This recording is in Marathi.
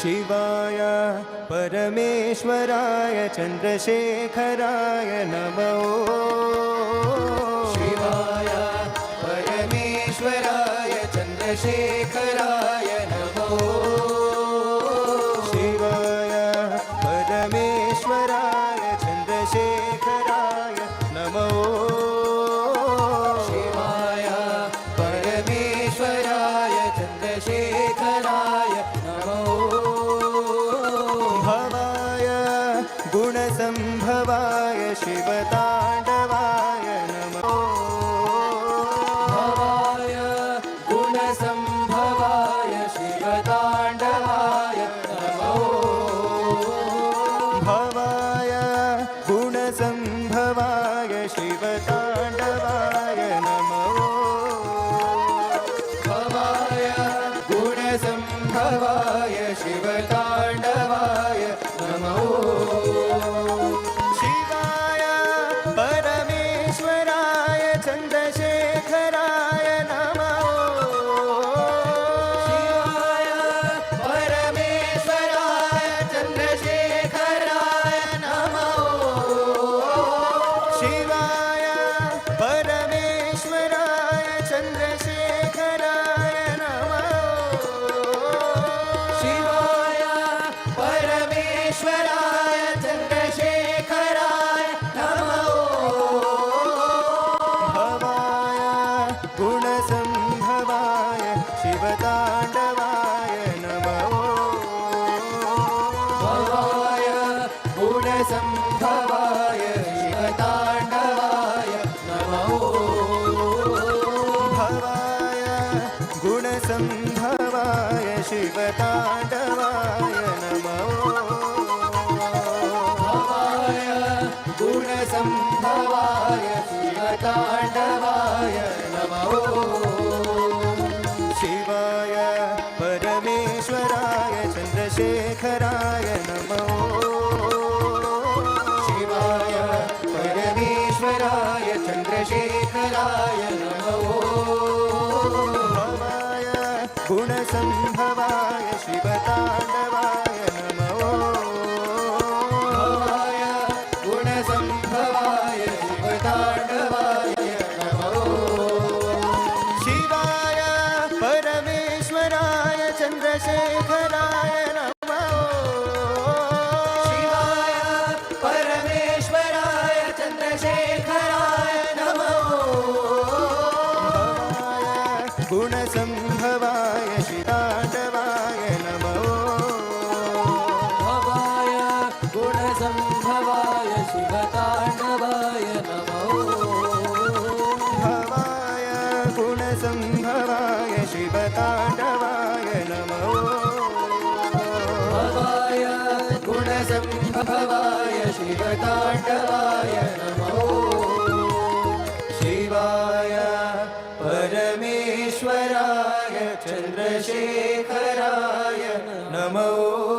शिवाय परमेश्वराय चन्द्रशेखराय नमो। शिवाय परमेश्वराय चन्द्रशेखराय नमो। शिवाय परमेश्वराय चन्द्रशेखराय नमो। शिवाय परमेश्वराय चन्द्रशेखराय नमो। भवाय गुणसम्भवाय शिवताण्डवाय नमो। भवाय गुणसम्भवाय शिवताण्डवाय नमो। भवाय गुणसम्भवाय शिवताण्डवाय नमो। भवाय गुणसम्भवाय शिवताण्डवाय नमो। शिवाय परमेश्वराय चन्द्रशेखराय नमो। शिवाय परमेश्वराय चन्द्रशेखराय नमो। शिवाय परमेश्वराय चन्द्रशेखराय नमो। शिवाय परमेश्वराय चन्द्रशेखराय नमो। भवाय गुणसम्भवाय शिवताण्डवाय नमो। भवाय गुणसम्भवाय शिवताण्डवाय नमो। भवाय गुणसम्भवाय शिवताण्डवाय नमो। भवाय गुणसम्भवाय शिवताण्डवाय नमो। शिवाय परमेश्वराय चन्द्रशेखराय नमो। शिवाय परमेश्वराय चन्द्रशेखराय नमो। भवाय गुणसम्भवाय शिवताण्डवाय नमो। भवाय गुणसम्भवाय शिवताण्डवाय नमो। शिवाय परमेश्वराय चन्द्रशेखराय नमो। शिवाय परमेश्वराय चन्द्रशेखराय नमो। भवाय गुणसम्भवाय शिवताण्डवाय नमो। भवाय गुणसम्भवाय शिवताण्डवाय नमो। भवाय गुणसम्भवाय शिवताण्डवाय नमो। भवाय गुणसम्भवाय शिवताण्डवाय नमो। शिवाय परमेश्वराय चन्द्रशेखराय नमो।